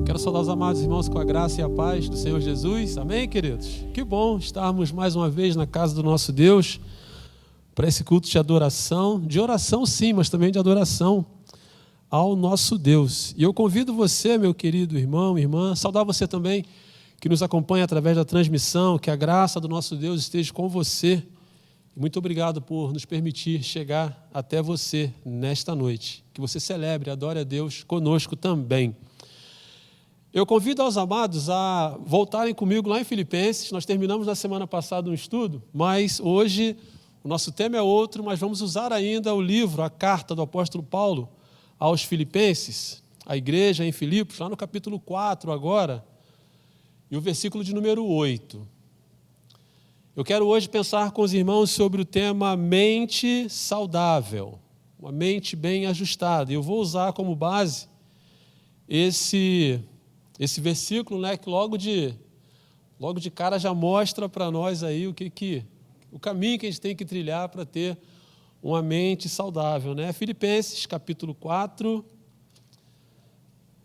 Quero saudar os amados irmãos com a graça e a paz do Senhor Jesus. Amém, queridos? Que bom estarmos mais uma vez na casa do nosso Deus para esse culto de adoração. De oração, sim, mas também de adoração ao nosso Deus. E eu convido você, meu querido irmão, irmã, saudar você também que nos acompanha através da transmissão, que a graça do nosso Deus esteja com você. Muito obrigado por nos permitir chegar até você nesta noite. Que você celebre, adore a Deus conosco também. Eu convido aos amados a voltarem comigo lá em Filipenses. Nós terminamos na semana passada um estudo, mas hoje o nosso tema é outro, mas vamos usar ainda o livro, a carta do apóstolo Paulo aos Filipenses, a igreja em Filipos, lá no capítulo 4 agora, e o versículo de número 8. Eu quero hoje pensar com os irmãos sobre o tema mente saudável, uma mente bem ajustada. E eu vou usar como base esse versículo, né, que logo de cara já mostra para nós aí o caminho que a gente tem que trilhar para ter uma mente saudável, né? Filipenses, capítulo 4,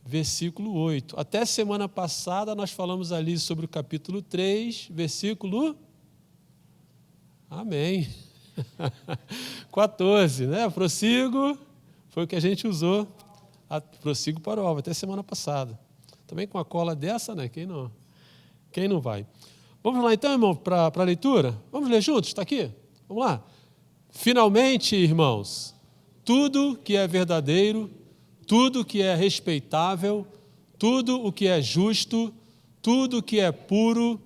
versículo 8. Até semana passada nós falamos ali sobre o capítulo 3, versículo... Amém. 14, né? Prossigo, foi o que a gente usou. Prossigo para o alvo, até semana passada. Também com a cola dessa, né? Quem não vai? Vamos lá então, irmão, para a leitura? Vamos ler juntos? Está aqui? Vamos lá. Finalmente, irmãos, tudo que é verdadeiro, tudo que é respeitável, tudo o que é justo, tudo que é puro,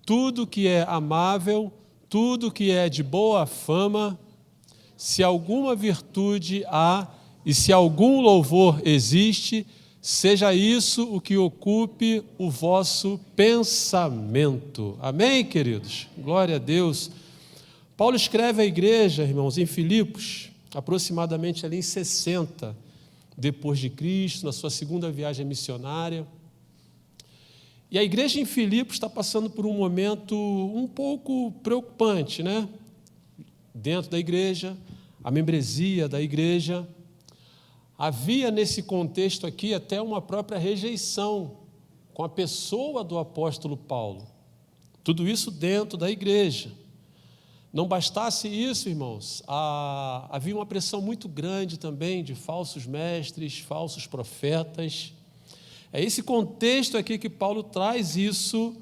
tudo que é amável, tudo que é de boa fama, se alguma virtude há e se algum louvor existe, seja isso o que ocupe o vosso pensamento. Amém, queridos? Glória a Deus. Paulo escreve à igreja, irmãos, em Filipos, aproximadamente ali em 60 depois de Cristo, na sua segunda viagem missionária. E a igreja em Filipos está passando por um momento um pouco preocupante, né? Dentro da igreja, a membresia da igreja. Havia nesse contexto aqui até uma própria rejeição com a pessoa do apóstolo Paulo. Tudo isso dentro da igreja. Não bastasse isso, irmãos, havia uma pressão muito grande também de falsos mestres, falsos profetas. É esse contexto aqui que Paulo traz isso,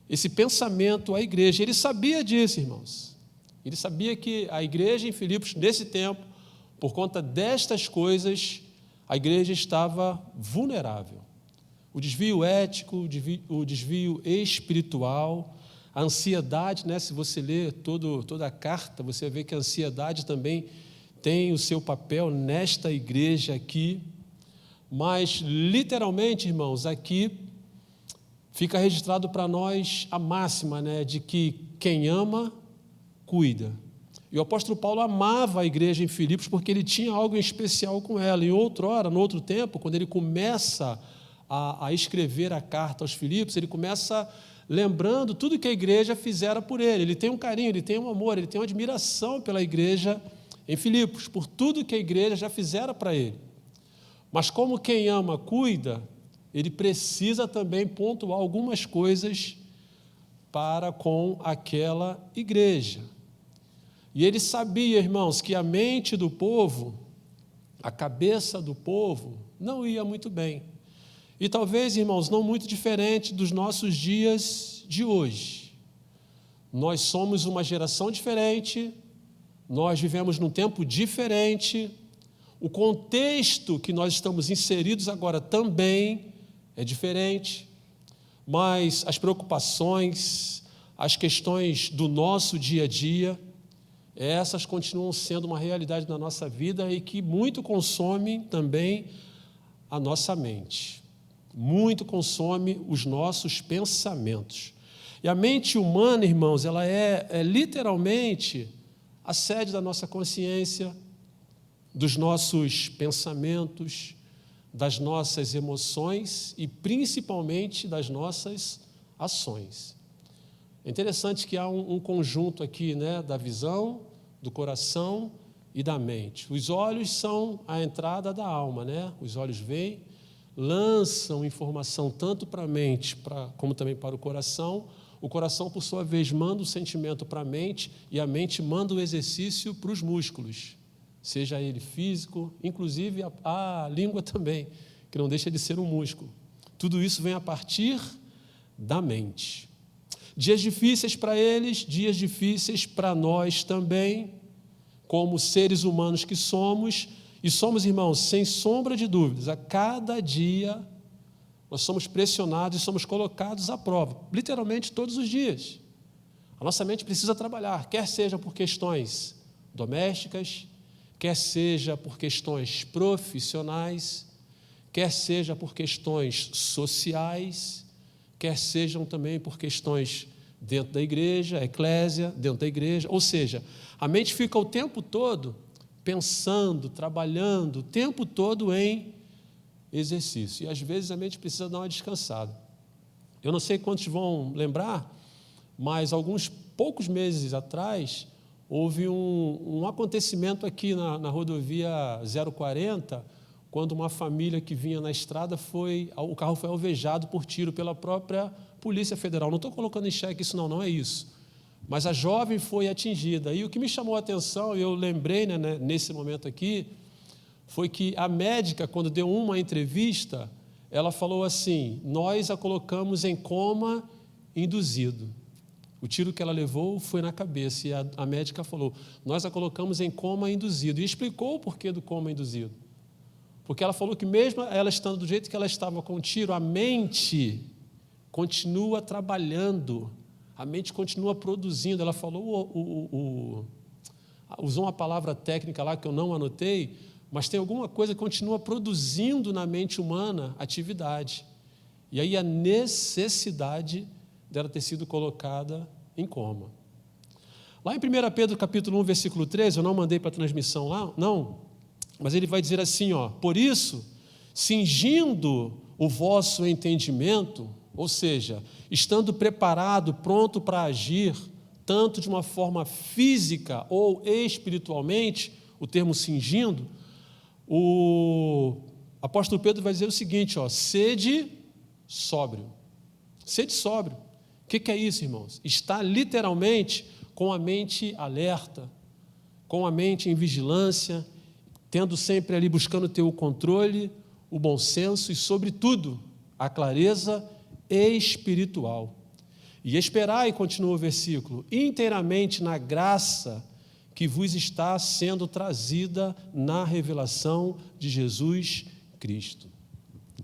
esse pensamento à igreja. Ele sabia disso, irmãos. Ele sabia que a igreja em Filipos, nesse tempo, por conta destas coisas, a igreja estava vulnerável. O desvio ético, o desvio espiritual, a ansiedade, né? Se você ler toda a carta, você vê que a ansiedade também tem o seu papel nesta igreja aqui. Mas, literalmente, irmãos, aqui fica registrado para nós a máxima, né, de que quem ama, cuida. E o apóstolo Paulo amava a igreja em Filipos porque ele tinha algo em especial com ela. E no outro tempo, quando ele começa a escrever a carta aos Filipos, ele começa lembrando tudo que a igreja fizera por ele. Ele tem um carinho, ele tem um amor, ele tem uma admiração pela igreja em Filipos, por tudo que a igreja já fizera para ele. Mas como quem ama, cuida, ele precisa também pontuar algumas coisas para com aquela igreja. E ele sabia, irmãos, que a mente do povo, a cabeça do povo, não ia muito bem. E talvez, irmãos, não muito diferente dos nossos dias de hoje. Nós somos uma geração diferente, nós vivemos num tempo diferente. O contexto que nós estamos inseridos agora também é diferente, mas as preocupações, as questões do nosso dia a dia, essas continuam sendo uma realidade na nossa vida e que muito consomem também a nossa mente, muito consome os nossos pensamentos. E a mente humana, irmãos, ela é literalmente a sede da nossa consciência, dos nossos pensamentos, das nossas emoções e principalmente das nossas ações. É interessante que há um conjunto aqui, né, da visão, do coração e da mente. Os olhos são a entrada da alma, né? Os olhos veem, lançam informação tanto para a mente como também para o coração por sua vez, manda o sentimento para a mente e a mente manda o exercício para os músculos, seja ele físico, inclusive a língua também, que não deixa de ser um músculo. Tudo isso vem a partir da mente. Dias difíceis para eles, dias difíceis para nós também, como seres humanos que somos, e somos, irmãos, sem sombra de dúvidas, a cada dia nós somos pressionados e somos colocados à prova, literalmente todos os dias. A nossa mente precisa trabalhar, quer seja por questões domésticas, quer seja por questões profissionais, quer seja por questões sociais, quer sejam também por questões dentro da igreja, eclésia, dentro da igreja. Ou seja, a mente fica o tempo todo pensando, trabalhando, o tempo todo em exercício. E às vezes a mente precisa dar uma descansada. Eu não sei quantos vão lembrar, mas alguns poucos meses atrás, houve um acontecimento aqui na rodovia 040, quando uma família que vinha na estrada, o carro foi alvejado por tiro pela própria Polícia Federal. Não estou colocando em xeque isso, não é isso. Mas a jovem foi atingida. E o que me chamou a atenção, e eu lembrei, né, nesse momento aqui, foi que a médica, quando deu uma entrevista, ela falou assim: nós a colocamos em coma induzido. O tiro que ela levou foi na cabeça, e a médica falou: nós a colocamos em coma induzido. E explicou o porquê do coma induzido. Porque ela falou que mesmo ela estando do jeito que ela estava com o tiro, a mente continua trabalhando, a mente continua produzindo. Ela falou, usou uma palavra técnica lá que eu não anotei, mas tem alguma coisa que continua produzindo na mente humana atividade. E aí a necessidade dela ter sido colocada em coma. Lá em 1 Pedro capítulo 1, versículo 13, eu não mandei para a transmissão lá, não, mas ele vai dizer assim, por isso, cingindo o vosso entendimento, ou seja, estando preparado, pronto para agir, tanto de uma forma física ou espiritualmente, o termo cingindo, o apóstolo Pedro vai dizer o seguinte, sede sóbrio. Sede sóbrio. O que é isso, irmãos? Está literalmente com a mente alerta, com a mente em vigilância, tendo sempre ali buscando ter o controle, o bom senso e, sobretudo, a clareza espiritual. E esperai, continua o versículo, inteiramente na graça que vos está sendo trazida na revelação de Jesus Cristo.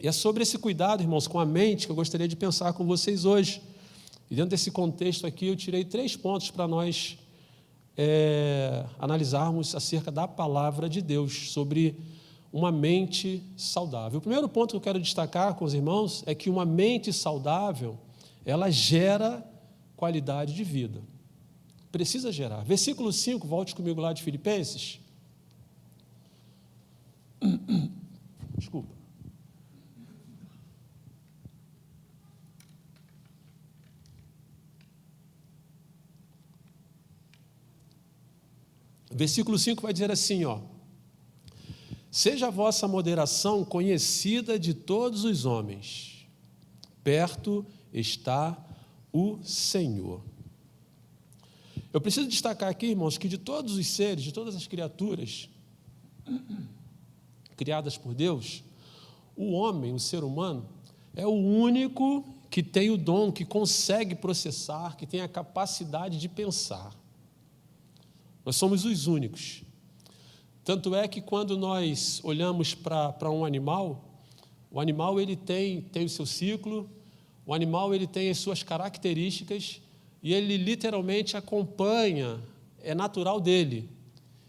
E é sobre esse cuidado, irmãos, com a mente que eu gostaria de pensar com vocês hoje. E dentro desse contexto aqui, eu tirei 3 pontos para nós analisarmos acerca da palavra de Deus, sobre uma mente saudável. O primeiro ponto que eu quero destacar com os irmãos é que uma mente saudável, ela gera qualidade de vida. Precisa gerar. Versículo 5, volte comigo lá de Filipenses. Desculpa. Versículo 5 vai dizer assim, seja a vossa moderação conhecida de todos os homens, perto está o Senhor. Eu preciso destacar aqui, irmãos, que de todos os seres, de todas as criaturas criadas por Deus, o homem, o ser humano, é o único que tem o dom, que consegue processar, que tem a capacidade de pensar. Nós somos os únicos. Tanto é que quando nós olhamos para um animal, o animal ele tem o seu ciclo, o animal ele tem as suas características e ele literalmente acompanha, é natural dele.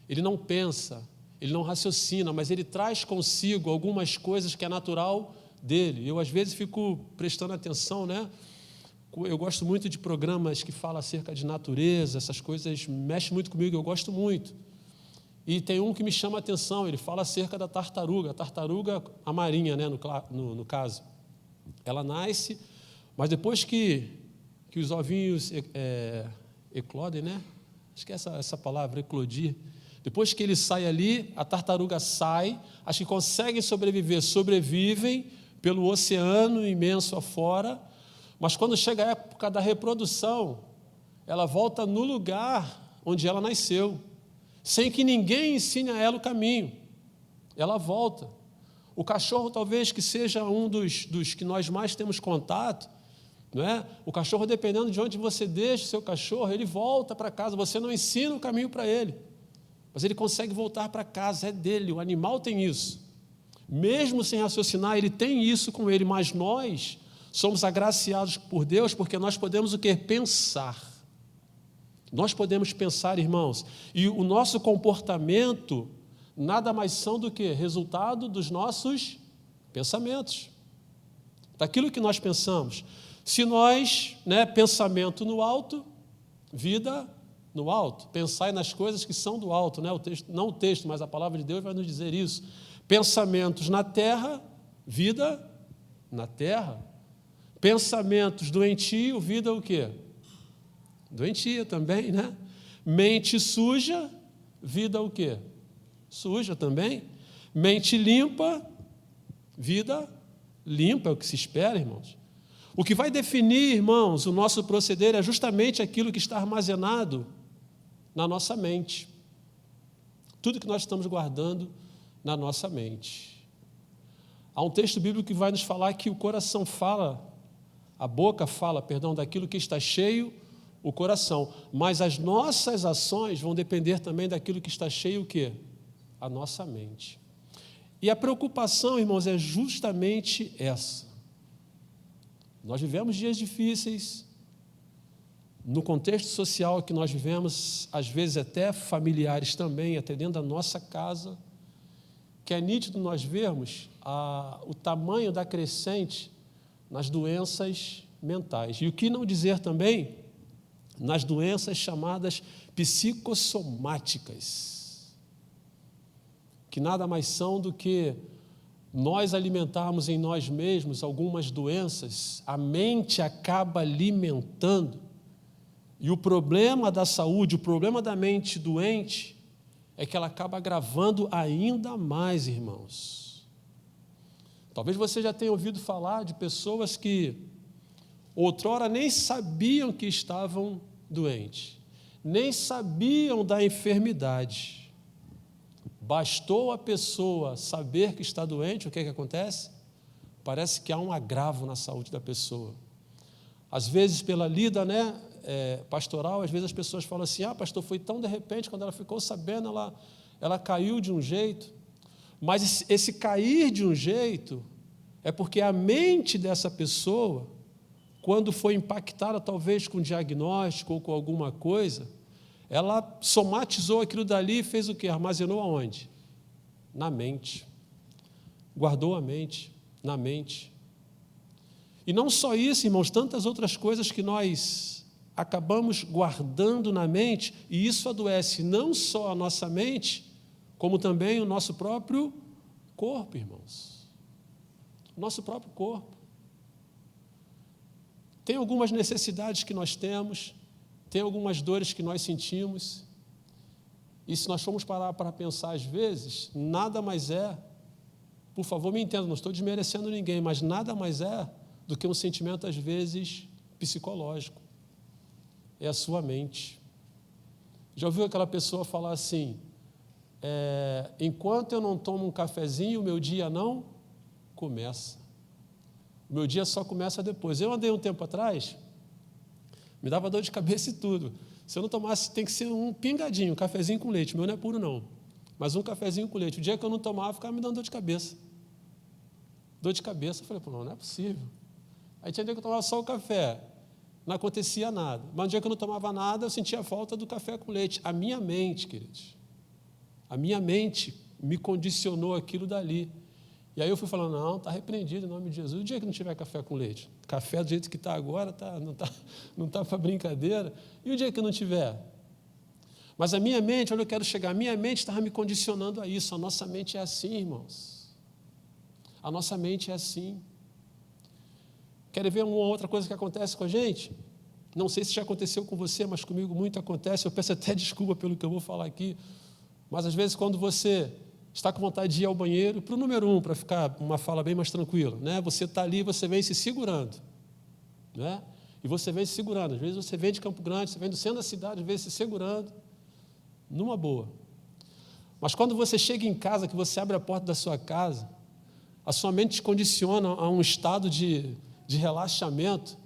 Ele não pensa, ele não raciocina, mas ele traz consigo algumas coisas que é natural dele. Eu às vezes fico prestando atenção, né? Eu gosto muito de programas que falam acerca de natureza, essas coisas mexem muito comigo, eu gosto muito. E tem um que me chama a atenção, ele fala acerca da tartaruga, a tartaruga, a marinha, né, no caso. Ela nasce, mas depois que os ovinhos eclodem, né? Acho que é essa palavra, eclodir. Depois que ele sai ali, a tartaruga sai, as que conseguem sobreviver, sobrevivem, pelo oceano imenso afora, mas quando chega a época da reprodução, ela volta no lugar onde ela nasceu, sem que ninguém ensine a ela o caminho. Ela volta. O cachorro talvez que seja um dos que nós mais temos contato, não é? O cachorro, dependendo de onde você deixa o seu cachorro, ele volta para casa. Você não ensina o caminho para ele, mas ele consegue voltar para casa, é dele. O animal tem isso. Mesmo sem raciocinar, ele tem isso com ele, mas nós somos agraciados por Deus porque nós podemos o quê? Pensar. Nós podemos pensar, irmãos, e o nosso comportamento nada mais são do que resultado dos nossos pensamentos, daquilo que nós pensamos. Se nós, pensamento no alto, vida no alto. Pensai nas coisas que são do alto, o texto, não o texto, mas a palavra de Deus vai nos dizer isso. Pensamentos na terra, vida na terra. Pensamentos doentio, vida o quê? Doentia também, né? Mente suja, vida o quê? Suja também. Mente limpa, vida limpa, é o que se espera, irmãos. O que vai definir, irmãos, o nosso proceder é justamente aquilo que está armazenado na nossa mente. Tudo que nós estamos guardando na nossa mente. Há um texto bíblico que vai nos falar que o coração fala, a boca fala, daquilo que está cheio o coração, mas as nossas ações vão depender também daquilo que está cheio o quê? A nossa mente. E a preocupação, irmãos, é justamente essa. Nós vivemos dias difíceis, no contexto social que nós vivemos, às vezes até familiares também, até dentro da nossa casa, que é nítido nós vermos o tamanho da crescente nas doenças mentais. E o que não dizer também nas doenças chamadas psicossomáticas, que nada mais são do que nós alimentarmos em nós mesmos algumas doenças, a mente acaba alimentando, e o problema da saúde, o problema da mente doente, é que ela acaba agravando ainda mais, irmãos. Talvez você já tenha ouvido falar de pessoas que outrora nem sabiam que estavam doentes, nem sabiam da enfermidade. Bastou a pessoa saber que está doente, o que é que acontece? Parece que há um agravo na saúde da pessoa. Às vezes, pela lida pastoral, às vezes as pessoas falam assim, pastor, foi tão de repente, quando ela ficou sabendo, ela caiu de um jeito. Mas esse cair de um jeito é porque a mente dessa pessoa, quando foi impactada talvez com diagnóstico ou com alguma coisa, ela somatizou aquilo dali e fez o quê? Armazenou aonde? Na mente. Guardou a mente, na mente. E não só isso, irmãos, tantas outras coisas que nós acabamos guardando na mente, e isso adoece não só a nossa mente, como também o nosso próprio corpo, irmãos. O nosso próprio corpo. Tem algumas necessidades que nós temos, tem algumas dores que nós sentimos, e se nós formos parar para pensar às vezes, nada mais é, por favor me entenda, não estou desmerecendo ninguém, mas nada mais é do que um sentimento às vezes psicológico, é a sua mente. Já ouviu aquela pessoa falar assim, enquanto eu não tomo um cafezinho, o meu dia não começa. O meu dia só começa depois. Eu andei um tempo atrás, me dava dor de cabeça e tudo. Se eu não tomasse, tem que ser um pingadinho, um cafezinho com leite. O meu não é puro, não. Mas um cafezinho com leite. O dia que eu não tomava, ficava me dando dor de cabeça. Dor de cabeça. Eu falei, não é possível. Aí tinha dia que eu tomava só o café. Não acontecia nada. Mas no dia que eu não tomava nada, eu sentia falta do café com leite. A minha mente, queridos. A minha mente me condicionou aquilo dali. E aí eu fui falando, não, está repreendido em nome de Jesus. O dia que não tiver café com leite, café do jeito que está agora, não está para brincadeira. E o dia que não tiver? Mas a minha mente, onde eu quero chegar, a minha mente estava me condicionando a isso. A nossa mente é assim, irmãos. A nossa mente é assim. Querem ver uma outra coisa que acontece com a gente? Não sei se já aconteceu com você, mas comigo muito acontece. Eu peço até desculpa pelo que eu vou falar aqui. Mas às vezes quando você está com vontade de ir ao banheiro, para o número 1, para ficar uma fala bem mais tranquila, né? Você está ali, você vem se segurando, né? E você vem se segurando. Às vezes você vem de Campo Grande, você vem do centro da cidade, às vezes se segurando, numa boa. Mas quando você chega em casa, que você abre a porta da sua casa, a sua mente te condiciona a um estado de relaxamento,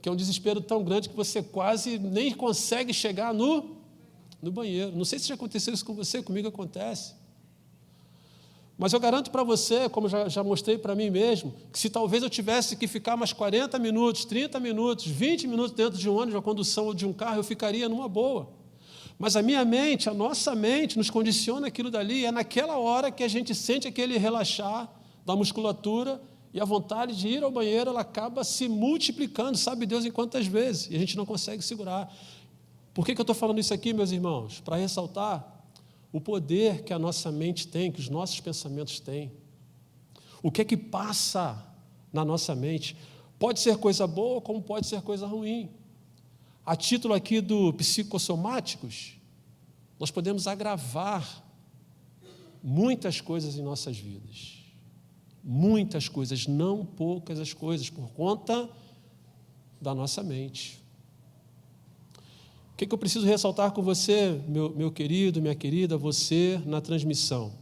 que é um desespero tão grande que você quase nem consegue chegar no banheiro. Não sei se já aconteceu isso com você, comigo acontece. Mas eu garanto para você, como já mostrei para mim mesmo, que se talvez eu tivesse que ficar mais 40 minutos, 30 minutos, 20 minutos dentro de um ônibus, de uma condução ou de um carro, eu ficaria numa boa. Mas a minha mente, a nossa mente, nos condiciona aquilo dali, é naquela hora que a gente sente aquele relaxar da musculatura e a vontade de ir ao banheiro, ela acaba se multiplicando, sabe Deus em quantas vezes, e a gente não consegue segurar. Por que eu estou falando isso aqui, meus irmãos? Para ressaltar o poder que a nossa mente tem, que os nossos pensamentos têm. O que é que passa na nossa mente? Pode ser coisa boa, como pode ser coisa ruim. A título aqui do psicossomáticos, nós podemos agravar muitas coisas em nossas vidas. Muitas coisas, não poucas as coisas, por conta da nossa mente. O que eu preciso ressaltar com você, meu querido, minha querida, você na transmissão?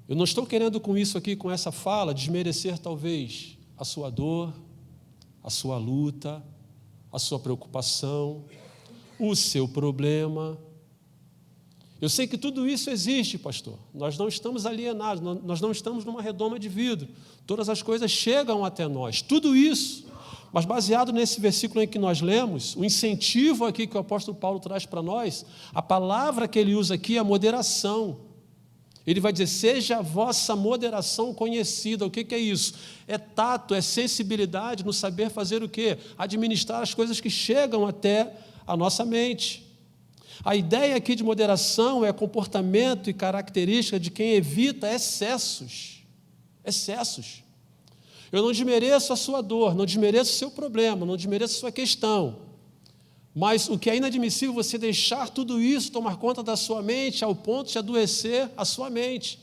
Eu não estou querendo com isso aqui, com essa fala, desmerecer talvez a sua dor, a sua luta, a sua preocupação, o seu problema. Eu sei que tudo isso existe, pastor. Nós não estamos alienados, nós não estamos numa redoma de vidro. Todas as coisas chegam até nós, tudo isso. Mas baseado nesse versículo em que nós lemos, o incentivo aqui que o apóstolo Paulo traz para nós, a palavra que ele usa aqui é moderação. Ele vai dizer, seja a vossa moderação conhecida. O que é isso? É tato, é sensibilidade no saber fazer o quê? Administrar as coisas que chegam até a nossa mente. A ideia aqui de moderação é comportamento e característica de quem evita excessos. Excessos. Eu não desmereço a sua dor, não desmereço o seu problema, não desmereço a sua questão. Mas o que é inadmissível é você deixar tudo isso tomar conta da sua mente ao ponto de adoecer a sua mente.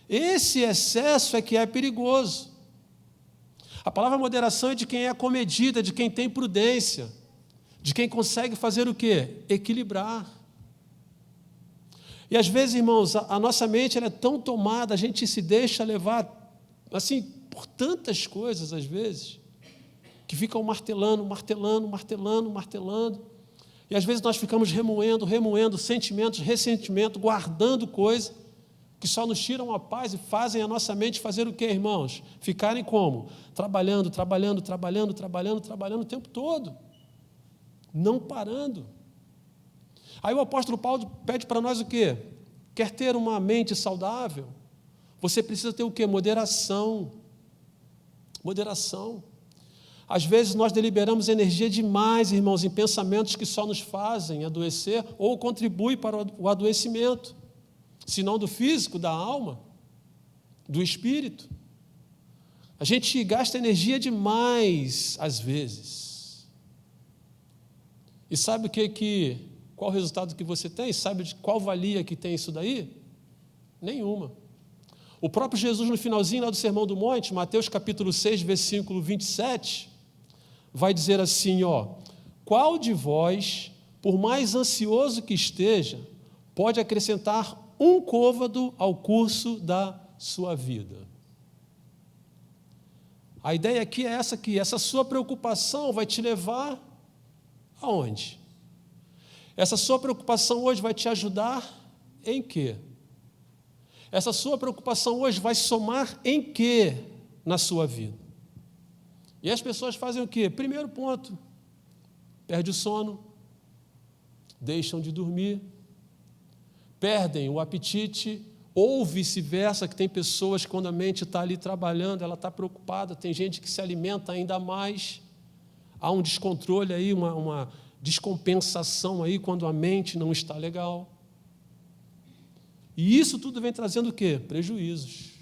Esse excesso é que é perigoso. A palavra moderação é de quem é comedida, de quem tem prudência, de quem consegue fazer o quê? Equilibrar. E às vezes, irmãos, a nossa mente ela é tão tomada, a gente se deixa levar assim por tantas coisas, às vezes, que ficam martelando, e às vezes nós ficamos remoendo sentimentos, ressentimento, guardando coisas que só nos tiram a paz e fazem a nossa mente fazer o quê, irmãos? Ficarem como? Trabalhando o tempo todo, não parando. Aí o apóstolo Paulo pede para nós o quê? Quer ter uma mente saudável? Você precisa ter o quê? Moderação. Moderação. Às vezes nós deliberamos energia demais, irmãos, em pensamentos que só nos fazem adoecer ou contribuem para o adoecimento, se não do físico, da alma, do espírito. A gente gasta energia demais, às vezes. E sabe qual o resultado que você tem? Sabe de qual valia que tem isso daí? Nenhuma. O próprio Jesus, no finalzinho lá do Sermão do Monte, Mateus capítulo 6, versículo 27, vai dizer assim, qual de vós, por mais ansioso que esteja, pode acrescentar um côvado ao curso da sua vida? A ideia aqui é essa aqui, essa sua preocupação vai te levar aonde? Essa sua preocupação hoje vai te ajudar em quê? Essa sua preocupação hoje vai somar em quê na sua vida? E as pessoas fazem o quê? Primeiro ponto, perde o sono, deixam de dormir, perdem o apetite, ou vice-versa, que tem pessoas que quando a mente está ali trabalhando, ela está preocupada, tem gente que se alimenta ainda mais, há um descontrole aí, uma descompensação aí quando a mente não está legal. E isso tudo vem trazendo o quê? Prejuízos.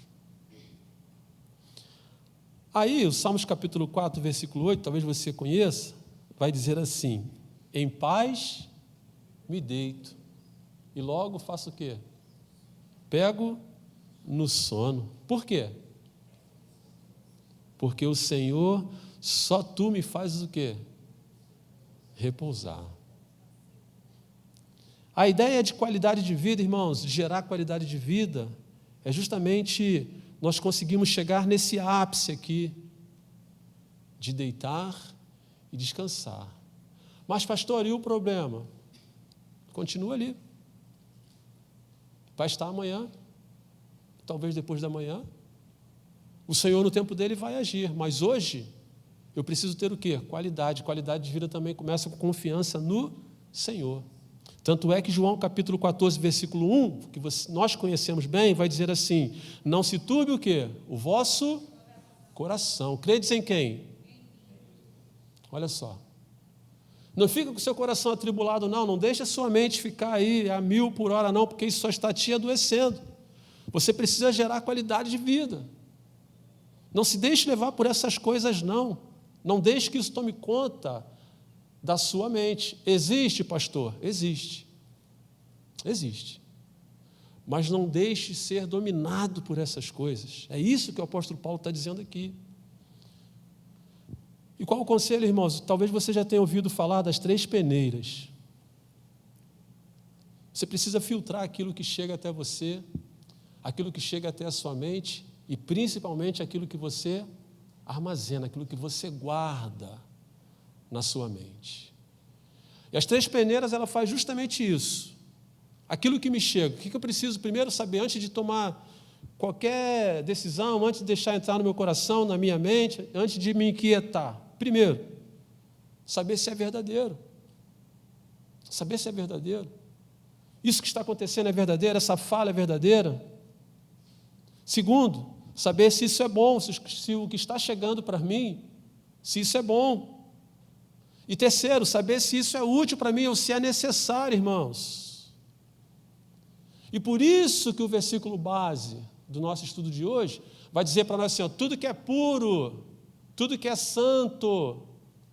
Aí, o Salmos capítulo 4, versículo 8, talvez você conheça, vai dizer assim, em paz me deito, e logo faço o quê? pego no sono. Por quê? Porque o Senhor, só tu me fazes o quê? Repousar. A ideia de qualidade de vida, irmãos, de gerar qualidade de vida, é justamente nós conseguimos chegar nesse ápice aqui, de deitar e descansar. Mas, pastor, e o problema? Continua ali. Vai estar amanhã, talvez depois da manhã. O Senhor, no tempo dele, vai agir. Mas hoje, eu preciso ter o quê? Qualidade. Qualidade de vida também começa com confiança no Senhor. Tanto é que João capítulo 14, versículo 1, que nós conhecemos bem, vai dizer assim: não se turbe o quê? O vosso coração. Credes em quem? Olha só. Não fica com o seu coração atribulado, não. Não deixa a sua mente ficar aí a 1000 por hora, não, porque isso só está te adoecendo. Você precisa gerar qualidade de vida. Não se deixe levar por essas coisas, não. Não deixe que isso tome conta da sua mente. Existe, pastor? Existe. Existe. Mas não deixe ser dominado por essas coisas. É isso que o apóstolo Paulo está dizendo aqui. E qual o conselho, irmãos? Talvez você já tenha ouvido falar das 3 peneiras. Você precisa filtrar aquilo que chega até você, aquilo que chega até a sua mente e principalmente aquilo que você armazena, aquilo que você guarda na sua mente. E as 3 peneiras, ela faz justamente isso. Aquilo que me chega, o que eu preciso primeiro saber antes de tomar qualquer decisão, antes de deixar entrar no meu coração, na minha mente, antes de me inquietar? Primeiro, saber se é verdadeiro. Saber se é verdadeiro. Isso que está acontecendo é verdadeiro, essa fala é verdadeira. Segundo, saber se isso é bom, se o que está chegando para mim, se isso é bom. E terceiro, saber se isso é útil para mim ou se é necessário, irmãos. E por isso que o versículo base do nosso estudo de hoje vai dizer para nós assim, ó, tudo que é puro, tudo que é santo,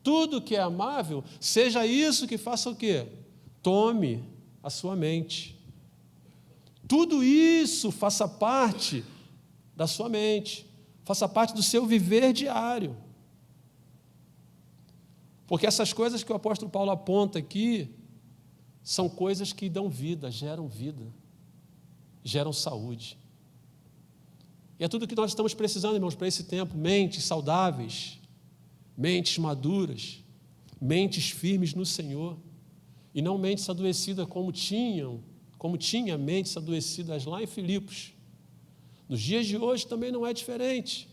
tudo que é amável, seja isso que faça o quê? Tome a sua mente. Tudo isso faça parte da sua mente, faça parte do seu viver diário. Porque essas coisas que o apóstolo Paulo aponta aqui são coisas que dão vida, geram saúde. E é tudo que nós estamos precisando, irmãos, para esse tempo: mentes saudáveis, mentes maduras, mentes firmes no Senhor, e não mentes adoecidas como tinha mentes adoecidas lá em Filipos. Nos dias de hoje também não é diferente.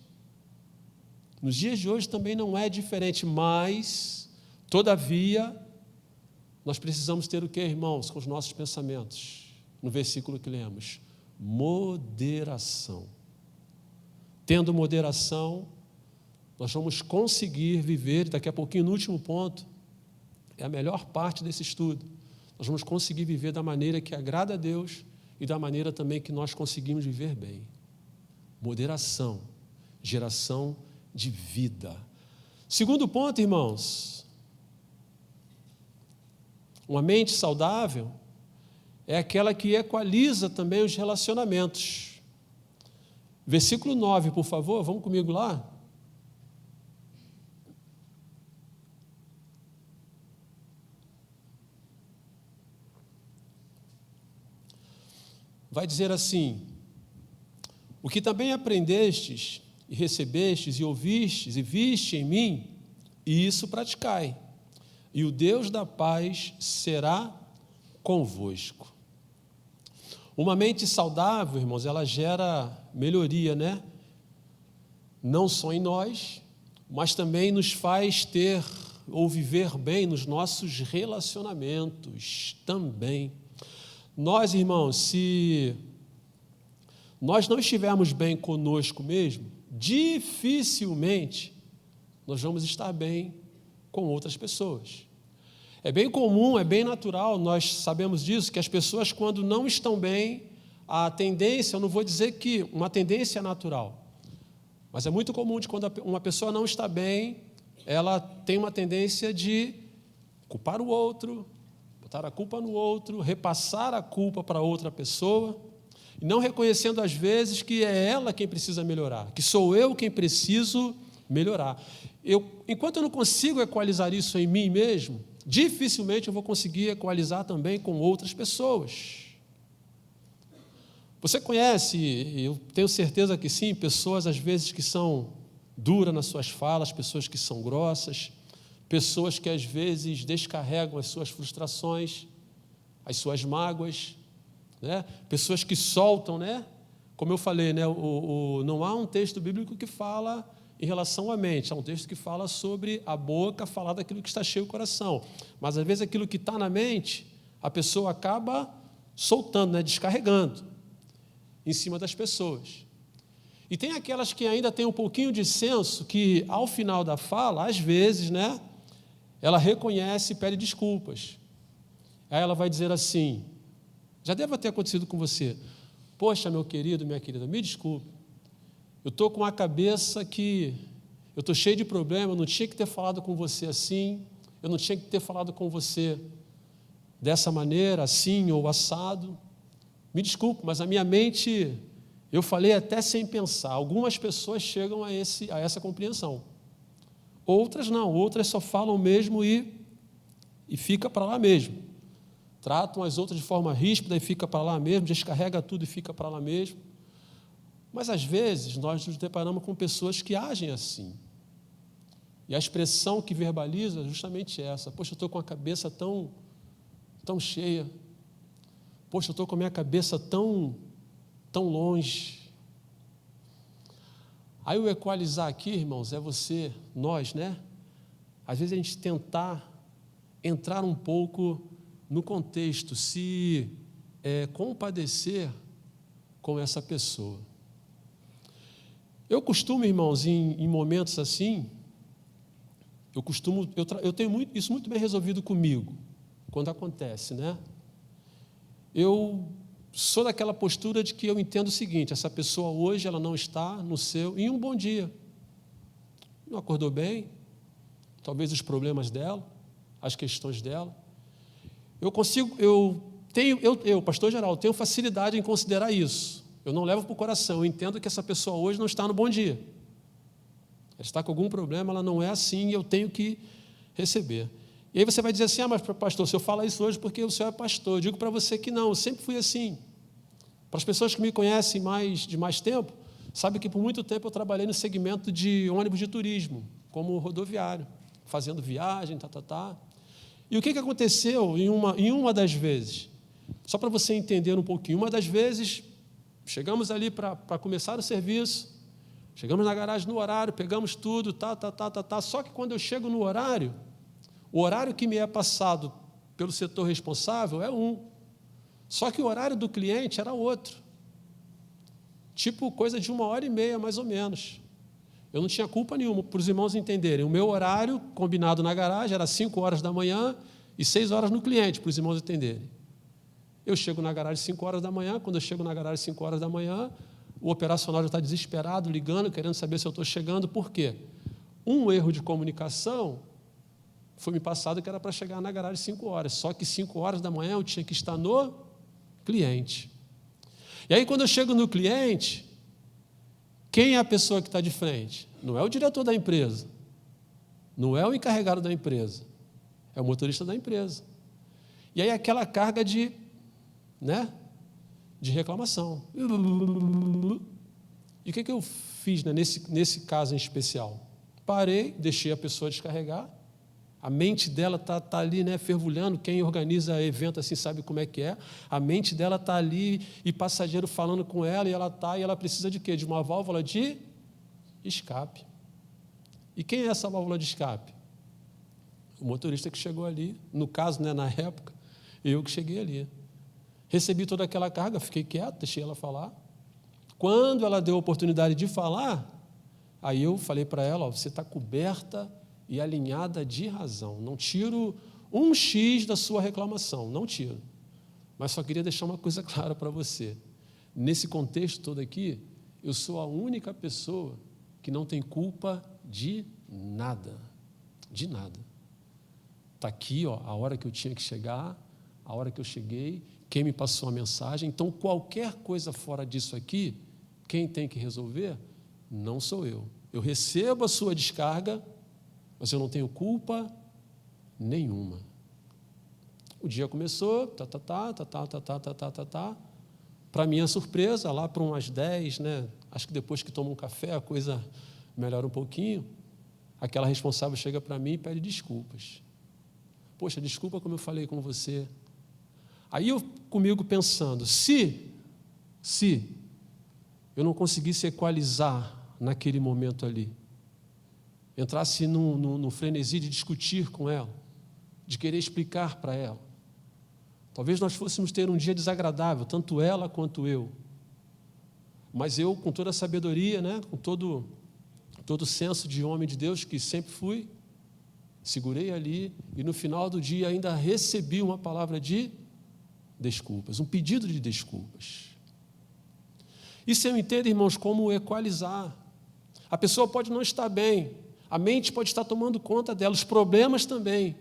Nos dias de hoje também não é diferente, mas, todavia, nós precisamos ter o que, irmãos, com os nossos pensamentos? No versículo que lemos: moderação. Tendo moderação, nós vamos conseguir viver, daqui a pouquinho, no último ponto, é a melhor parte desse estudo, nós vamos conseguir viver da maneira que agrada a Deus e da maneira também que nós conseguimos viver bem. Moderação, geração de vida. Segundo ponto, irmãos, uma mente saudável é aquela que equaliza também os relacionamentos. Versículo 9, por favor, vamos comigo lá. Vai dizer assim: o que também aprendestes, e recebestes, e ouvistes, e viste em mim, e isso praticai, e o Deus da paz será convosco. Uma mente saudável, irmãos, ela gera melhoria, né? Não só em nós, mas também nos faz ter ou viver bem nos nossos relacionamentos também. Nós, irmãos, se nós não estivermos bem conosco mesmo, dificilmente nós vamos estar bem com outras pessoas. É bem comum, é bem natural, nós sabemos disso, que as pessoas, quando não estão bem, a tendência, eu não vou dizer que uma tendência é natural, mas é muito comum de quando uma pessoa não está bem, ela tem uma tendência de culpar o outro, botar a culpa no outro, repassar a culpa para outra pessoa. E não reconhecendo, às vezes, que é ela quem precisa melhorar, que sou eu quem preciso melhorar. Enquanto eu não consigo equalizar isso em mim mesmo, dificilmente eu vou conseguir equalizar também com outras pessoas. Você conhece, eu tenho certeza que sim, pessoas às vezes que são duras nas suas falas, pessoas que são grossas, pessoas que às vezes descarregam as suas frustrações, as suas mágoas, né? Pessoas que soltam, né? Como eu falei, né? Não há um texto bíblico que fala em relação à mente, há um texto que fala sobre a boca, falar daquilo que está cheio o coração. Mas às vezes aquilo que está na mente, a pessoa acaba soltando, né? Descarregando em cima das pessoas. E tem aquelas que ainda têm um pouquinho de senso, que ao final da fala, às vezes, né? Ela reconhece e pede desculpas. Aí ela vai dizer assim, já deve ter acontecido com você, poxa, meu querido, minha querida, me desculpe, eu estou com a cabeça que eu estou cheio de problema, eu não tinha que ter falado com você assim, eu não tinha que ter falado com você dessa maneira, assim ou assado, me desculpe, mas a minha mente, eu falei até sem pensar. Algumas pessoas chegam a essa compreensão, outras não, outras só falam mesmo e fica para lá mesmo. Tratam as outras de forma ríspida e fica para lá mesmo, descarrega tudo e fica para lá mesmo. Mas, às vezes, nós nos deparamos com pessoas que agem assim. E a expressão que verbaliza é justamente essa. Poxa, eu estou com a cabeça tão cheia. Poxa, eu estou com a minha cabeça tão longe. Aí o equalizar aqui, irmãos, é nós, né? Às vezes a gente tentar entrar um pouco no contexto, se compadecer com essa pessoa. Eu costumo, irmãos, em momentos assim, eu tenho isso muito bem resolvido comigo, quando acontece, né? Eu sou daquela postura de que eu entendo o seguinte, essa pessoa hoje, ela não está em um bom dia. Não acordou bem, talvez os problemas dela, as questões dela. Pastor Geraldo, tenho facilidade em considerar isso. Eu não levo para o coração, eu entendo que essa pessoa hoje não está no bom dia. Ela está com algum problema, ela não é assim e eu tenho que receber. E aí você vai dizer assim, mas pastor, se eu falar isso hoje porque o senhor é pastor, eu digo para você que não, eu sempre fui assim. Para as pessoas que me conhecem de mais tempo, sabem que por muito tempo eu trabalhei no segmento de ônibus de turismo, como rodoviário, fazendo viagem, E o que aconteceu em uma das vezes? Só para você entender um pouquinho. Uma das vezes, chegamos ali para começar o serviço, chegamos na garagem no horário, pegamos tudo, Só que quando eu chego no horário, o horário que me é passado pelo setor responsável é um. Só que o horário do cliente era outro. Tipo, coisa de 1h30, mais ou menos. Eu não tinha culpa nenhuma, para os irmãos entenderem. O meu horário, combinado na garagem, era 5h da manhã e 6h no cliente, para os irmãos entenderem. Eu chego na garagem 5h da manhã, quando eu chego na garagem 5h da manhã, o operacional já está desesperado, ligando, querendo saber se eu estou chegando. Por quê? Um erro de comunicação foi me passado que era para chegar na garagem 5h, só que 5h da manhã eu tinha que estar no cliente. E aí, quando eu chego no cliente, quem é a pessoa que está de frente? Não é o diretor da empresa, não é o encarregado da empresa, é o motorista da empresa. E aí aquela carga de reclamação. E o que eu fiz, né, nesse caso em especial? Parei, deixei a pessoa descarregar, a mente dela está ali, né, fervulhando. Quem organiza evento assim sabe como é que é. A mente dela está ali e passageiro falando com ela, e ela precisa de quê? De uma válvula de escape. E quem é essa válvula de escape? O motorista que chegou ali, no caso, né, na época, eu que cheguei ali. Recebi toda aquela carga, fiquei quieto, deixei ela falar. Quando ela deu a oportunidade de falar, aí eu falei para ela, você está coberta e alinhada de razão. Não tiro um X da sua reclamação, não tiro. Mas só queria deixar uma coisa clara para você. Nesse contexto todo aqui, eu sou a única pessoa que não tem culpa de nada. De nada. Está aqui, ó, a hora que eu tinha que chegar, a hora que eu cheguei, quem me passou a mensagem. Então, qualquer coisa fora disso aqui, quem tem que resolver não sou eu. Eu recebo a sua descarga, mas eu não tenho culpa nenhuma. O dia começou, Para minha surpresa, lá para umas 10, né? Acho que depois que toma um café, a coisa melhora um pouquinho. Aquela responsável chega para mim e pede desculpas. Poxa, desculpa como eu falei com você. Aí eu comigo pensando, se eu não conseguisse equalizar naquele momento ali, entrasse no frenesi de discutir com ela, de querer explicar para ela, talvez nós fôssemos ter um dia desagradável, tanto ela quanto eu. Mas eu, com toda a sabedoria, né, com todo o senso de homem de Deus que sempre fui, segurei ali e no final do dia ainda recebi uma palavra de desculpas, um pedido de desculpas. Isso eu entendo, irmãos, como equalizar. A pessoa pode não estar bem, a mente pode estar tomando conta dela, os problemas também.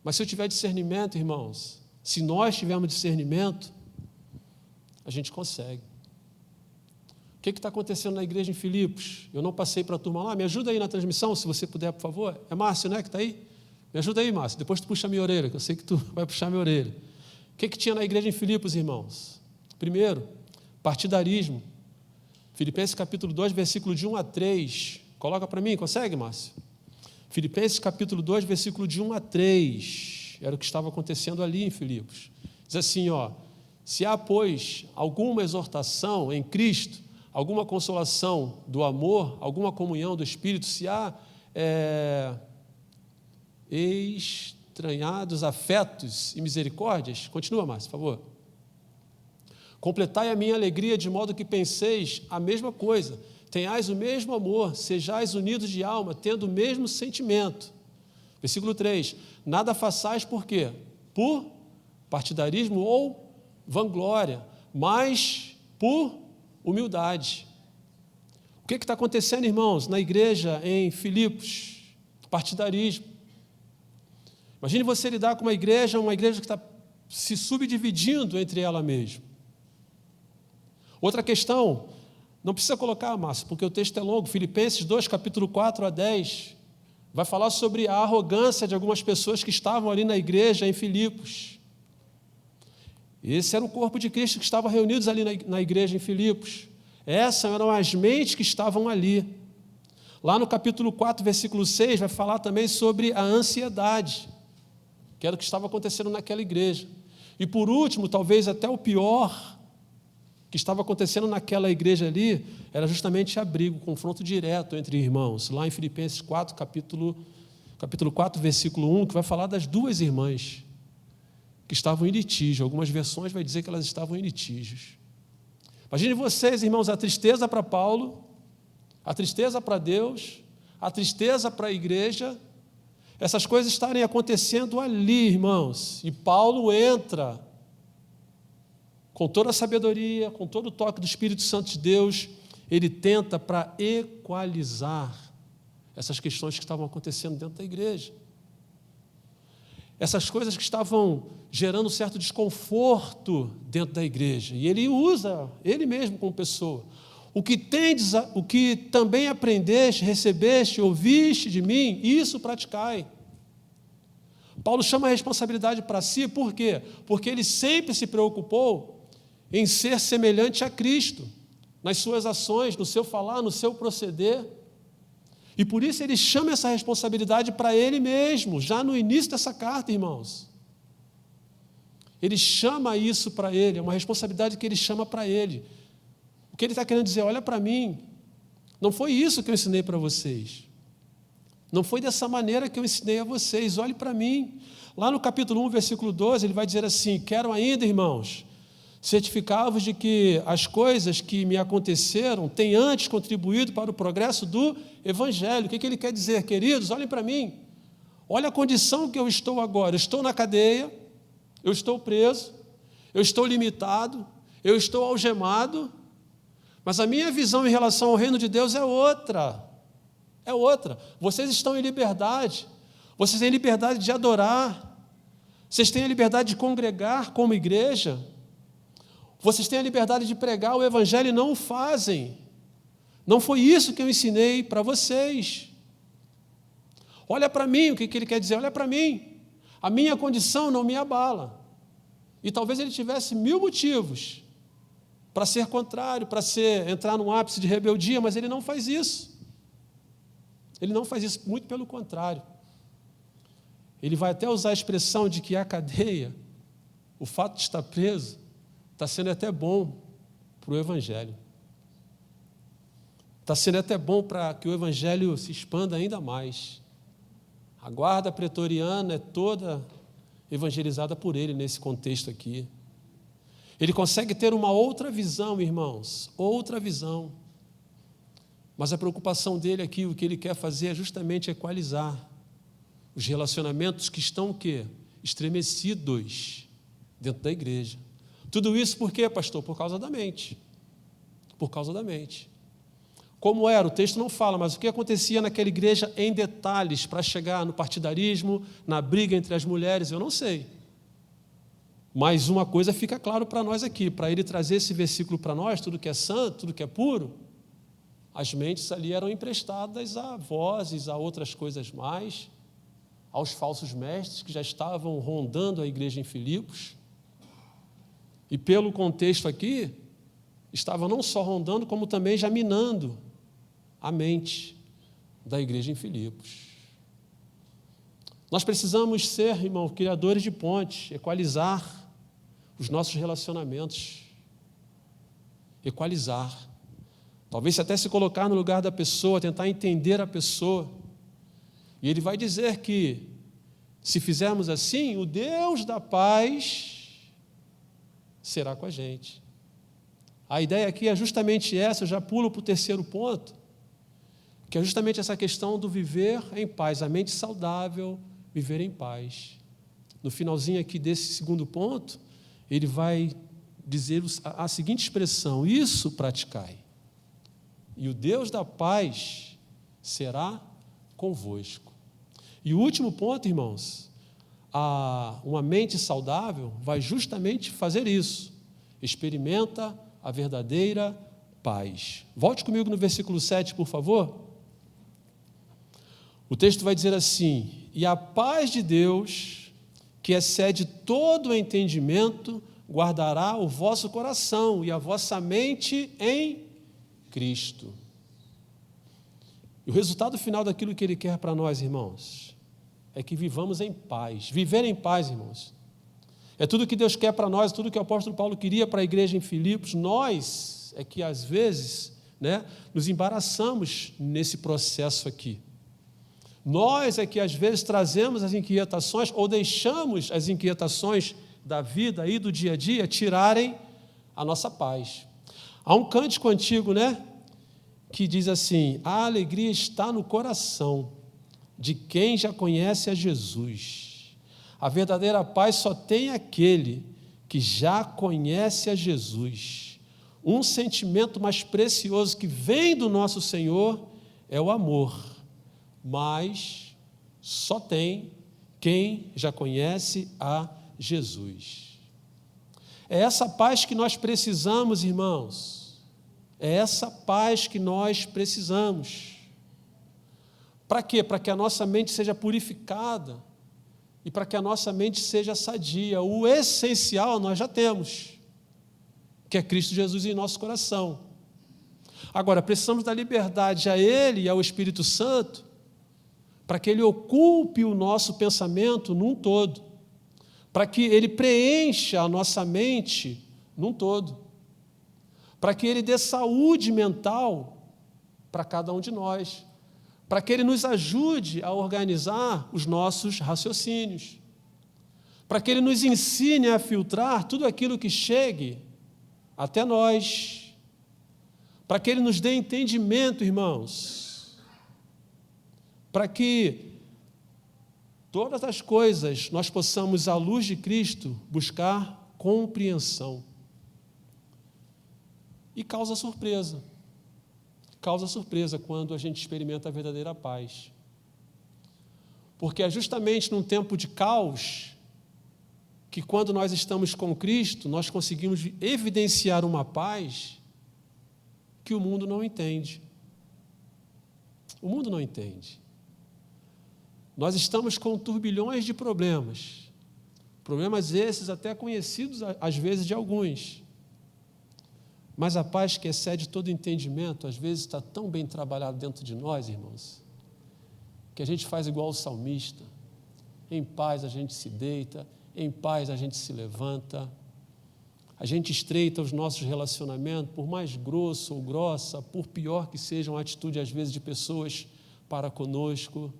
Mas se eu tiver discernimento, irmãos, se nós tivermos discernimento, a gente consegue. O que está acontecendo na igreja em Filipos? Eu não passei para a turma lá, me ajuda aí na transmissão, se você puder, por favor. É Márcio, né, que está aí? Me ajuda aí, Márcio, depois tu puxa a minha orelha, que eu sei que tu vai puxar a minha orelha. O que tinha na igreja em Filipos, irmãos? Primeiro, partidarismo. Filipenses capítulo 2, versículo de 1 a 3. Coloca para mim, consegue, Márcio? Filipenses capítulo 2, versículo de 1 a 3. Era o que estava acontecendo ali em Filipos. Diz assim, se há, pois, alguma exortação em Cristo, alguma consolação do amor, alguma comunhão do Espírito, se há estranhados afetos e misericórdias, continua, Márcio, por favor. Completai a minha alegria de modo que penseis a mesma coisa, tenhais o mesmo amor, sejais unidos de alma, tendo o mesmo sentimento. Versículo 3, nada façais por quê? Por partidarismo ou vanglória, mas por humildade. O que está acontecendo, irmãos, na igreja em Filipos? Partidarismo. Imagine você lidar com uma igreja que está se subdividindo entre ela mesma. Outra questão, não precisa colocar, Márcio, porque o texto é longo, Filipenses 2, capítulo 4 a 10, vai falar sobre a arrogância de algumas pessoas que estavam ali na igreja em Filipos. Esse era o corpo de Cristo que estava reunidos ali na igreja em Filipos. Essas eram as mentes que estavam ali. Lá no capítulo 4, versículo 6, vai falar também sobre a ansiedade, que era o que estava acontecendo naquela igreja. E por último, talvez até o pior que estava acontecendo naquela igreja ali, era justamente abrigo, confronto direto entre irmãos. Lá em Filipenses 4, capítulo 4, versículo 1, que vai falar das duas irmãs que estavam em litígio. Algumas versões vai dizer que elas estavam em litígios. Imagine vocês, irmãos, a tristeza para Paulo, a tristeza para Deus, a tristeza para a igreja, essas coisas estarem acontecendo ali, irmãos, e Paulo entra com toda a sabedoria, com todo o toque do Espírito Santo de Deus, ele tenta para equalizar essas questões que estavam acontecendo dentro da igreja. Essas coisas que estavam gerando um certo desconforto dentro da igreja. E ele usa, ele mesmo como pessoa, o que também aprendeste, recebeste, ouviste de mim, isso praticai. Paulo chama a responsabilidade para si, por quê? Porque ele sempre se preocupou em ser semelhante a Cristo, nas suas ações, no seu falar, no seu proceder. E por isso ele chama essa responsabilidade para ele mesmo, já no início dessa carta, irmãos. Ele chama isso para ele, é uma responsabilidade que ele chama para ele. O que ele está querendo dizer, olha para mim, não foi isso que eu ensinei para vocês. Não foi dessa maneira que eu ensinei a vocês, olhe para mim. Lá no capítulo 1, versículo 12, ele vai dizer assim, quero ainda, irmãos, certificar-vos de que as coisas que me aconteceram têm antes contribuído para o progresso do Evangelho. O que ele quer dizer? Queridos, olhem para mim. Olha a condição que eu estou agora. Eu estou na cadeia, eu estou preso, eu estou limitado, eu estou algemado, mas a minha visão em relação ao reino de Deus é outra. É outra. Vocês estão em liberdade. Vocês têm liberdade de adorar. Vocês têm a liberdade de congregar como igreja. Vocês têm a liberdade de pregar o evangelho e não o fazem. Não foi isso que eu ensinei para vocês. Olha para mim, o que ele quer dizer? Olha para mim. A minha condição não me abala. E talvez ele tivesse 1000 motivos para ser contrário, para entrar num ápice de rebeldia, mas ele não faz isso. Ele não faz isso, muito pelo contrário. Ele vai até usar a expressão de que a cadeia, o fato de estar preso, está sendo até bom para o Evangelho. Está sendo até bom para que o Evangelho se expanda ainda mais. A guarda pretoriana é toda evangelizada por ele nesse contexto aqui. Ele consegue ter uma outra visão, irmãos, outra visão. Mas a preocupação dele aqui, o que ele quer fazer é justamente equalizar os relacionamentos que estão o quê? Estremecidos dentro da igreja. Tudo isso por quê, pastor? Por causa da mente. Por causa da mente. Como era? O texto não fala, mas o que acontecia naquela igreja em detalhes para chegar no partidarismo, na briga entre as mulheres, eu não sei. Mas uma coisa fica claro para nós aqui, para ele trazer esse versículo para nós, tudo que é santo, tudo que é puro, as mentes ali eram emprestadas a vozes, a outras coisas mais, aos falsos mestres que já estavam rondando a igreja em Filipos. E pelo contexto aqui, estava não só rondando, como também já minando a mente da igreja em Filipos. Nós precisamos ser, irmão, criadores de pontes, equalizar os nossos relacionamentos. Equalizar. Talvez até se colocar no lugar da pessoa, tentar entender a pessoa. E ele vai dizer que, se fizermos assim, o Deus da paz será com a gente. A ideia aqui é justamente essa, eu já pulo para o terceiro ponto, que é justamente essa questão do viver em paz, a mente saudável, viver em paz. No finalzinho aqui desse segundo ponto, ele vai dizer a seguinte expressão: isso praticai, e o Deus da paz será convosco. E o último ponto, irmãos, uma mente saudável vai justamente fazer isso, experimenta a verdadeira paz. Volte comigo no versículo 7, por favor. O texto vai dizer assim: e a paz de Deus, que excede todo o entendimento, guardará o vosso coração e a vossa mente em Cristo. E o resultado final daquilo que Ele quer para nós, irmãos, é que vivamos em paz. Viver em paz, irmãos, é tudo que Deus quer para nós, tudo que o apóstolo Paulo queria para a igreja em Filipos. Nós é que, às vezes, nos embaraçamos nesse processo aqui. Nós é que, às vezes, trazemos as inquietações ou deixamos as inquietações da vida e do dia a dia tirarem a nossa paz. Há um cântico antigo, que diz assim: a alegria está no coração de quem já conhece a Jesus. A verdadeira paz só tem aquele que já conhece a Jesus. Um sentimento mais precioso que vem do nosso Senhor é o amor, mas só tem quem já conhece a Jesus. É essa paz que nós precisamos, irmãos. É essa paz que nós precisamos. Para quê? Para que a nossa mente seja purificada e para que a nossa mente seja sadia. O essencial nós já temos, que é Cristo Jesus em nosso coração. Agora, precisamos da liberdade a Ele e ao Espírito Santo para que Ele ocupe o nosso pensamento num todo, para que Ele preencha a nossa mente num todo, para que Ele dê saúde mental para cada um de nós, para que Ele nos ajude a organizar os nossos raciocínios, para que Ele nos ensine a filtrar tudo aquilo que chegue até nós, para que Ele nos dê entendimento, irmãos, para que todas as coisas nós possamos, à luz de Cristo, buscar compreensão. E causa surpresa quando a gente experimenta a verdadeira paz. Porque é justamente num tempo de caos que quando nós estamos com Cristo, nós conseguimos evidenciar uma paz que o mundo não entende. O mundo não entende. Nós estamos com turbilhões de problemas. Problemas esses até conhecidos, às vezes, de alguns. Mas a paz que excede todo entendimento, às vezes está tão bem trabalhada dentro de nós, irmãos, que a gente faz igual o salmista. Em paz a gente se deita, em paz a gente se levanta, a gente estreita os nossos relacionamentos, por mais grosso ou grossa, por pior que seja a atitude, às vezes, de pessoas para conosco.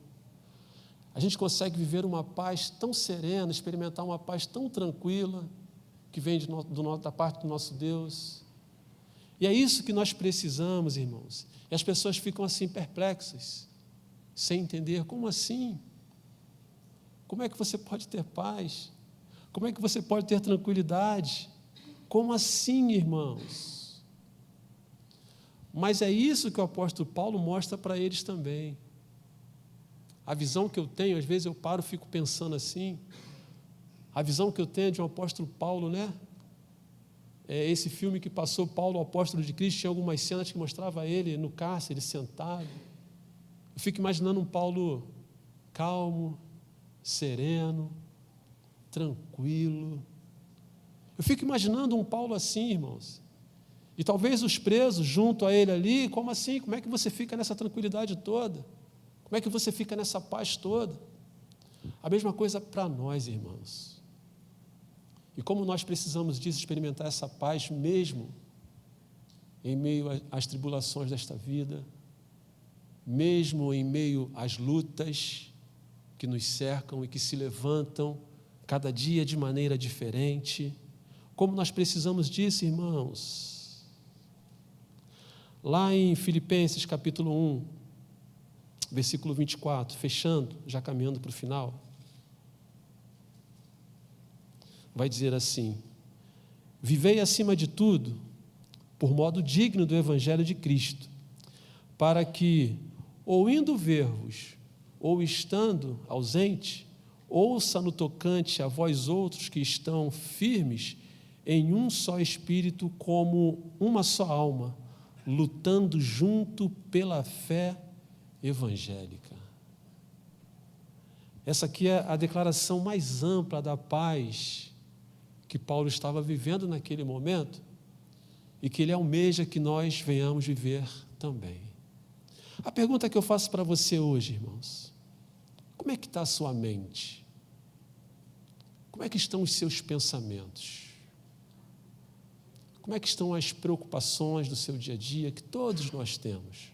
A gente consegue viver uma paz tão serena, experimentar uma paz tão tranquila, que vem da parte do nosso Deus. E é isso que nós precisamos, irmãos. E as pessoas ficam assim perplexas, sem entender, como assim? Como é que você pode ter paz? Como é que você pode ter tranquilidade? Como assim, irmãos? Mas é isso que o apóstolo Paulo mostra para eles também. A visão que eu tenho, às vezes eu paro e fico pensando assim, a visão que eu tenho de um apóstolo Paulo, né? Esse filme que passou, Paulo, o apóstolo de Cristo, tinha algumas cenas que mostrava ele no cárcere, sentado. Eu fico imaginando um Paulo calmo, sereno, tranquilo. Eu fico imaginando um Paulo assim, irmãos. E talvez os presos junto a ele ali, como assim? Como é que você fica nessa tranquilidade toda? Como é que você fica nessa paz toda? A mesma coisa para nós, irmãos. E como nós precisamos disso, experimentar essa paz mesmo em meio às tribulações desta vida, mesmo em meio às lutas que nos cercam e que se levantam cada dia de maneira diferente. Como nós precisamos disso, irmãos? Lá em Filipenses capítulo 1, versículo 24, fechando, já caminhando para o final, vai dizer assim: vivei acima de tudo, por modo digno do Evangelho de Cristo, para que, ou indo ver-vos, ou estando ausente, ouça no tocante a vós outros que estão firmes em um só espírito, como uma só alma, lutando junto pela fé evangélica. Essa aqui é a declaração mais ampla da paz que Paulo estava vivendo naquele momento e que ele almeja que nós venhamos viver também. A pergunta que eu faço para você hoje, irmãos: como é que está a sua mente? Como é que estão os seus pensamentos? Como é que estão as preocupações do seu dia a dia, que todos nós temos?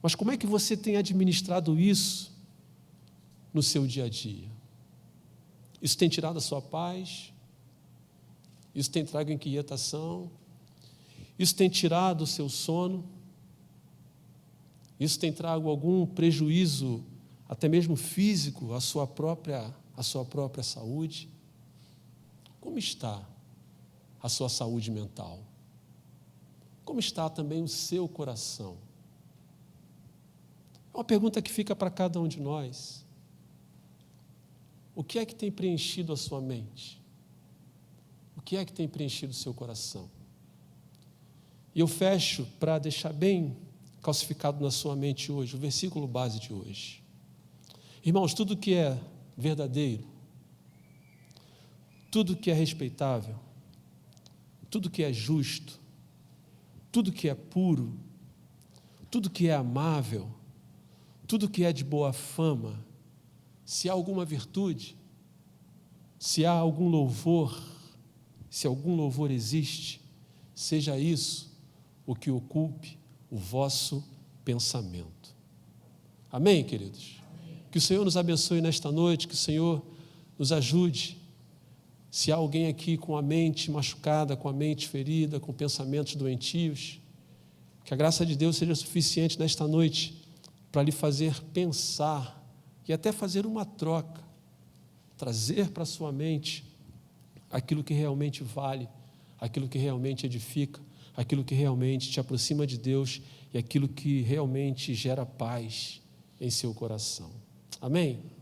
Mas como é que você tem administrado isso no seu dia a dia? Isso tem tirado a sua paz? Isso tem trago inquietação? Isso tem tirado o seu sono? Isso tem trago algum prejuízo, até mesmo físico, à sua própria saúde? Como está a sua saúde mental? Como está também o seu coração? É uma pergunta que fica para cada um de nós. O que é que tem preenchido a sua mente? O que é que tem preenchido o seu coração? E eu fecho para deixar bem calcificado na sua mente hoje, o versículo base de hoje. Irmãos, tudo que é verdadeiro, tudo que é respeitável, tudo que é justo, tudo que é puro, tudo que é amável, tudo que é de boa fama, se há alguma virtude, se há algum louvor, se algum louvor existe, seja isso o que ocupe o vosso pensamento. Amém, queridos? Amém. Que o Senhor nos abençoe nesta noite, que o Senhor nos ajude. Se há alguém aqui com a mente machucada, com a mente ferida, com pensamentos doentios, que a graça de Deus seja suficiente nesta noite para lhe fazer pensar e até fazer uma troca, trazer para a sua mente aquilo que realmente vale, aquilo que realmente edifica, aquilo que realmente te aproxima de Deus e aquilo que realmente gera paz em seu coração. Amém?